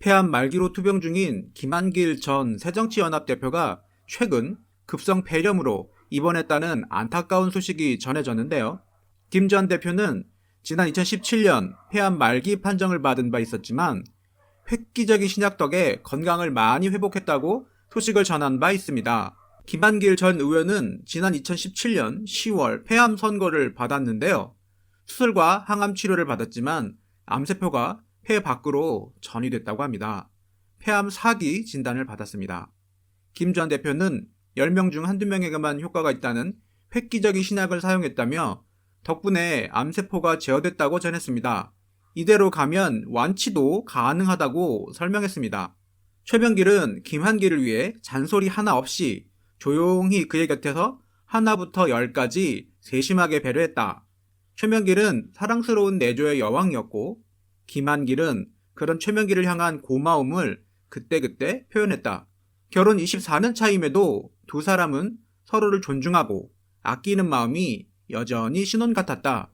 폐암 말기로 투병 중인 김한길 전 새정치연합 대표가 최근 급성 폐렴으로 입원했다는 안타까운 소식이 전해졌는데요. 김 전 대표는 지난 2017년 폐암 말기 판정을 받은 바 있었지만 획기적인 신약 덕에 건강을 많이 회복했다고 소식을 전한 바 있습니다. 김한길 전 의원은 지난 2017년 10월 폐암 선고를 받았는데요. 수술과 항암 치료를 받았지만 암세포가 폐 밖으로 전이됐다고 합니다. 폐암 4기 진단을 받았습니다. 김 전 대표는 10명 중 한두 명에게만 효과가 있다는 획기적인 신약을 사용했다며 덕분에 암세포가 제어됐다고 전했습니다. 이대로 가면 완치도 가능하다고 설명했습니다. 최명길은 김한길을 위해 잔소리 하나 없이 조용히 그의 곁에서 하나부터 열까지 세심하게 배려했다. 최명길은 사랑스러운 내조의 여왕이었고 김한길은 그런 최명길을 향한 고마움을 그때그때 표현했다. 결혼 24년 차임에도 두 사람은 서로를 존중하고 아끼는 마음이 여전히 신혼 같았다.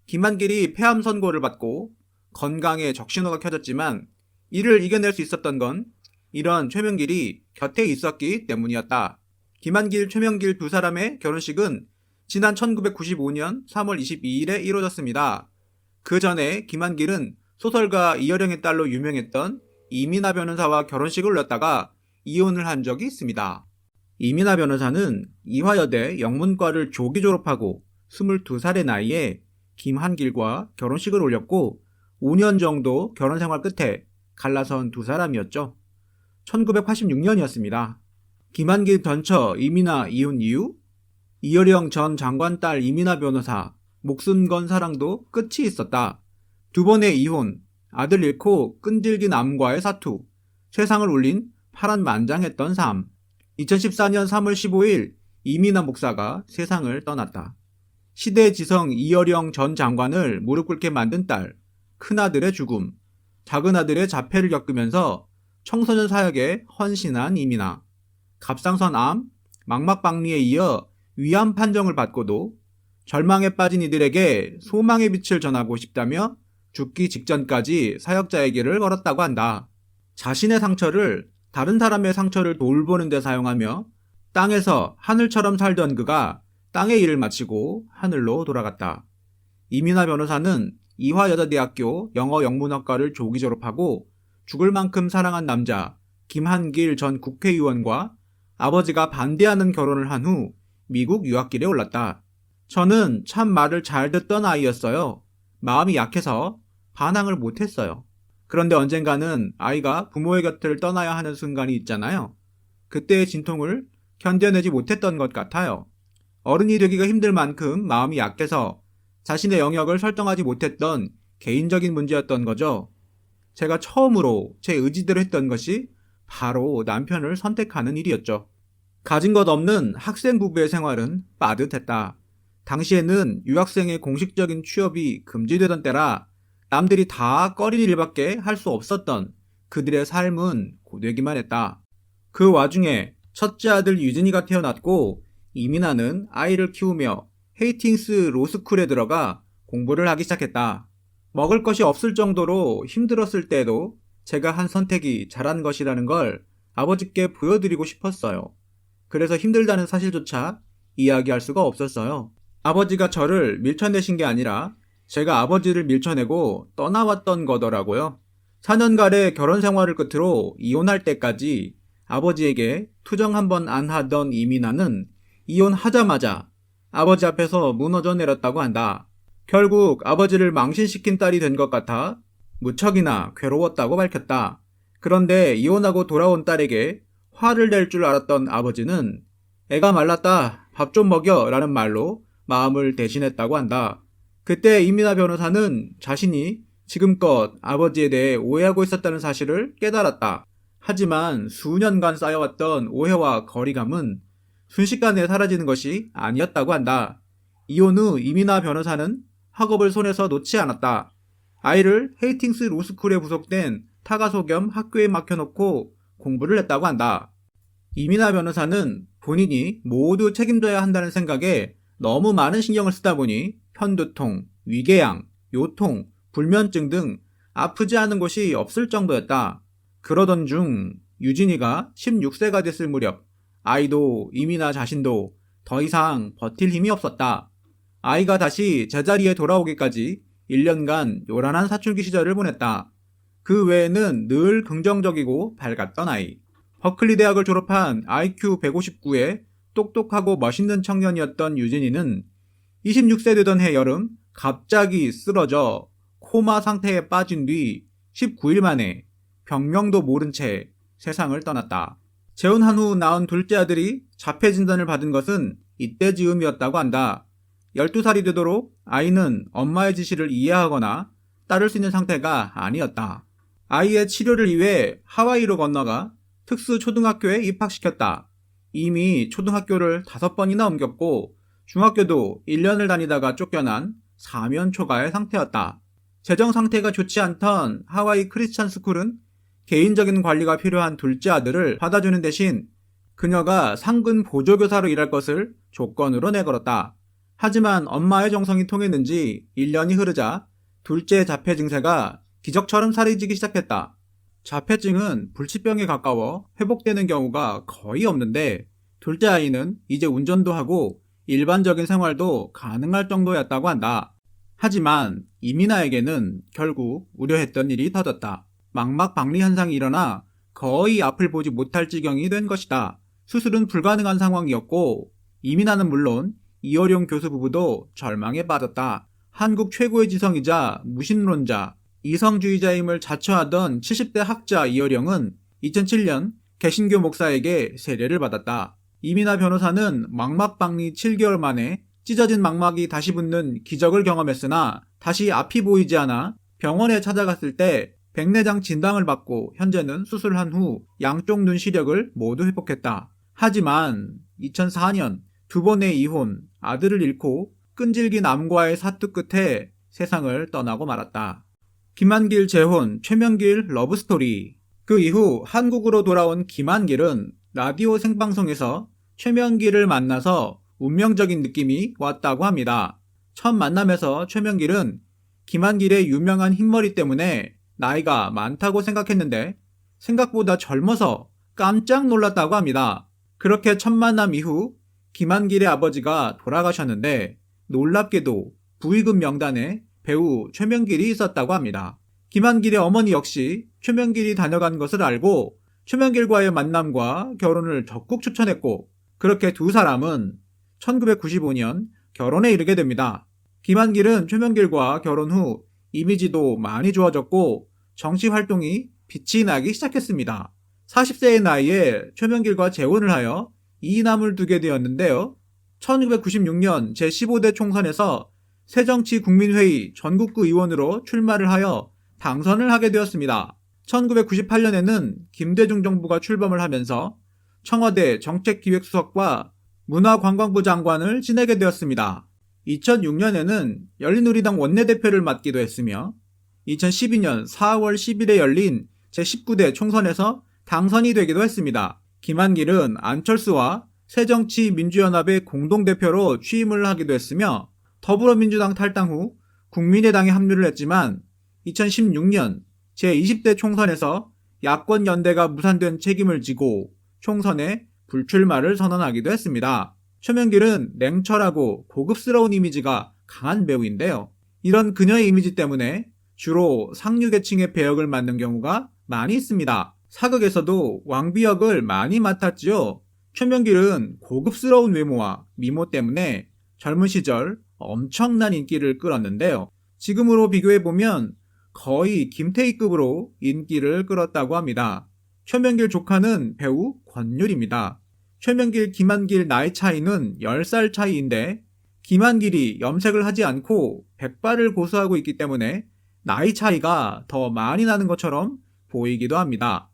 김한길이 폐암 선고를 받고 건강에 적신호가 켜졌지만 이를 이겨낼 수 있었던 건 이런 최명길이 곁에 있었기 때문이었다. 김한길, 최명길 두 사람의 결혼식은 지난 1995년 3월 22일에 이루어졌습니다. 그 전에 김한길은 소설가 이여령의 딸로 유명했던 이민아 변호사와 결혼식을 올렸다가 이혼을 한 적이 있습니다. 이민아 변호사는 이화여대 영문과를 조기 졸업하고 22살의 나이에 김한길과 결혼식을 올렸고 5년 정도 결혼 생활 끝에 갈라선 두 사람이었죠. 1986년이었습니다. 김한길 전처 이민아 이혼 이후 이여령 전 장관 딸 이민아 변호사 목숨 건 사랑도 끝이 있었다. 두 번의 이혼, 아들 잃고 끈질긴 암과의 사투, 세상을 울린 파란만장했던 삶. 2014년 3월 15일 이민아 목사가 세상을 떠났다. 시대의 지성 이여령 전 장관을 무릎 꿇게 만든 딸, 큰아들의 죽음, 작은아들의 자폐를 겪으면서 청소년 사역에 헌신한 이민아. 갑상선 암, 망막박리에 이어 위암 판정을 받고도 절망에 빠진 이들에게 소망의 빛을 전하고 싶다며 죽기 직전까지 사역자의 길을 걸었다고 한다. 자신의 상처를 다른 사람의 상처를 돌보는 데 사용하며 땅에서 하늘처럼 살던 그가 땅의 일을 마치고 하늘로 돌아갔다. 이민아 변호사는 이화여자대학교 영어 영문학과를 조기 졸업하고 죽을 만큼 사랑한 남자 김한길 전 국회의원과 아버지가 반대하는 결혼을 한 후 미국 유학길에 올랐다. 저는 참 말을 잘 듣던 아이였어요. 마음이 약해서 반항을 못했어요. 그런데 언젠가는 아이가 부모의 곁을 떠나야 하는 순간이 있잖아요. 그때의 진통을 견뎌내지 못했던 것 같아요. 어른이 되기가 힘들 만큼 마음이 약해서 자신의 영역을 설정하지 못했던 개인적인 문제였던 거죠. 제가 처음으로 제 의지대로 했던 것이 바로 남편을 선택하는 일이었죠. 가진 것 없는 학생 부부의 생활은 빠듯했다. 당시에는 유학생의 공식적인 취업이 금지되던 때라 남들이 다 꺼린 일밖에 할 수 없었던 그들의 삶은 고되기만 했다. 그 와중에 첫째 아들 유진이가 태어났고 이민아는 아이를 키우며 헤이팅스 로스쿨에 들어가 공부를 하기 시작했다. 먹을 것이 없을 정도로 힘들었을 때에도 제가 한 선택이 잘한 것이라는 걸 아버지께 보여드리고 싶었어요. 그래서 힘들다는 사실조차 이야기할 수가 없었어요. 아버지가 저를 밀쳐내신 게 아니라 제가 아버지를 밀쳐내고 떠나왔던 거더라고요. 4년간의 결혼 생활을 끝으로 이혼할 때까지 아버지에게 투정 한 번 안 하던 이민아는 이혼하자마자 아버지 앞에서 무너져 내렸다고 한다. 결국 아버지를 망신시킨 딸이 된 것 같아 무척이나 괴로웠다고 밝혔다. 그런데 이혼하고 돌아온 딸에게 화를 낼 줄 알았던 아버지는 애가 말랐다, 밥 좀 먹여 라는 말로 마음을 대신했다고 한다. 그때 이민아 변호사는 자신이 지금껏 아버지에 대해 오해하고 있었다는 사실을 깨달았다. 하지만 수년간 쌓여왔던 오해와 거리감은 순식간에 사라지는 것이 아니었다고 한다. 이혼 후 이민아 변호사는 학업을 손에서 놓지 않았다. 아이를 헤이팅스 로스쿨에 부속된 타가소 겸 학교에 맡겨놓고 공부를 했다고 한다. 이민아 변호사는 본인이 모두 책임져야 한다는 생각에 너무 많은 신경을 쓰다 보니 편두통, 위궤양, 요통, 불면증 등 아프지 않은 곳이 없을 정도였다. 그러던 중 유진이가 16세가 됐을 무렵 아이도 이민아 자신도 더 이상 버틸 힘이 없었다. 아이가 다시 제자리에 돌아오기까지 1년간 요란한 사춘기 시절을 보냈다. 그 외에는 늘 긍정적이고 밝았던 아이. 버클리 대학을 졸업한 IQ 159의 똑똑하고 멋있는 청년이었던 유진이는 26세 되던 해 여름 갑자기 쓰러져 코마 상태에 빠진 뒤 19일 만에 병명도 모른 채 세상을 떠났다. 재혼한 후 낳은 둘째 아들이 자폐 진단을 받은 것은 이때 즈음이었다고 한다. 12살이 되도록 아이는 엄마의 지시를 이해하거나 따를 수 있는 상태가 아니었다. 아이의 치료를 위해 하와이로 건너가 특수 초등학교에 입학시켰다. 이미 초등학교를 5번이나 옮겼고 중학교도 1년을 다니다가 쫓겨난 사면초가의 상태였다. 재정 상태가 좋지 않던 하와이 크리스찬 스쿨은 개인적인 관리가 필요한 둘째 아들을 받아주는 대신 그녀가 상근 보조교사로 일할 것을 조건으로 내걸었다. 하지만 엄마의 정성이 통했는지 1년이 흐르자 둘째 자폐 증세가 기적처럼 사라지기 시작했다. 자폐증은 불치병에 가까워 회복되는 경우가 거의 없는데 둘째 아이는 이제 운전도 하고 일반적인 생활도 가능할 정도였다고 한다. 하지만 이민아에게는 결국 우려했던 일이 터졌다. 망막박리 현상이 일어나 거의 앞을 보지 못할 지경이 된 것이다. 수술은 불가능한 상황이었고 이민아는 물론 이어룡 교수 부부도 절망에 빠졌다. 한국 최고의 지성이자 무신론자, 이성주의자임을 자처하던 70대 학자 이어령은 2007년 개신교 목사에게 세례를 받았다. 이민아 변호사는 망막박리 7개월 만에 찢어진 망막이 다시 붙는 기적을 경험했으나 다시 앞이 보이지 않아 병원에 찾아갔을 때 백내장 진단을 받고 현재는 수술한 후 양쪽 눈 시력을 모두 회복했다. 하지만 2004년 2번의 이혼, 아들을 잃고 끈질긴 암과의 사투 끝에 세상을 떠나고 말았다. 김한길 재혼, 최명길 러브스토리. 그 이후 한국으로 돌아온 김한길은 라디오 생방송에서 최명길을 만나서 운명적인 느낌이 왔다고 합니다. 첫 만남에서 최명길은 김한길의 유명한 흰머리 때문에 나이가 많다고 생각했는데 생각보다 젊어서 깜짝 놀랐다고 합니다. 그렇게 첫 만남 이후 김한길의 아버지가 돌아가셨는데 놀랍게도 부의금 명단에 배우 최명길이 있었다고 합니다. 김한길의 어머니 역시 최명길이 다녀간 것을 알고 최명길과의 만남과 결혼을 적극 추천했고 그렇게 두 사람은 1995년 결혼에 이르게 됩니다. 김한길은 최명길과 결혼 후 이미지도 많이 좋아졌고 정치 활동이 빛이 나기 시작했습니다. 40세의 나이에 최명길과 재혼을 하여 이남을 두게 되었는데요. 1996년 제15대 총선에서 새정치국민회의 전국구 의원으로 출마를 하여 당선을 하게 되었습니다. 1998년에는 김대중 정부가 출범을 하면서 청와대 정책기획수석과 문화관광부 장관을 지내게 되었습니다. 2006년에는 열린우리당 원내대표를 맡기도 했으며 2012년 4월 10일에 열린 제19대 총선에서 당선이 되기도 했습니다. 김한길은 안철수와 새정치민주연합의 공동대표로 취임을 하기도 했으며 더불어민주당 탈당 후 국민의당에 합류를 했지만 2016년 제20대 총선에서 야권 연대가 무산된 책임을 지고 총선에 불출마를 선언하기도 했습니다. 최명길은 냉철하고 고급스러운 이미지가 강한 배우인데요. 이런 그녀의 이미지 때문에 주로 상류계층의 배역을 맡는 경우가 많이 있습니다. 사극에서도 왕비 역을 많이 맡았지요. 최명길은 고급스러운 외모와 미모 때문에 젊은 시절 엄청난 인기를 끌었는데요. 지금으로 비교해보면 거의 김태희급으로 인기를 끌었다고 합니다. 최명길 조카는 배우 권율입니다. 최명길, 김한길 나이 차이는 10살 차이인데 김한길이 염색을 하지 않고 백발을 고수하고 있기 때문에 나이 차이가 더 많이 나는 것처럼 보이기도 합니다.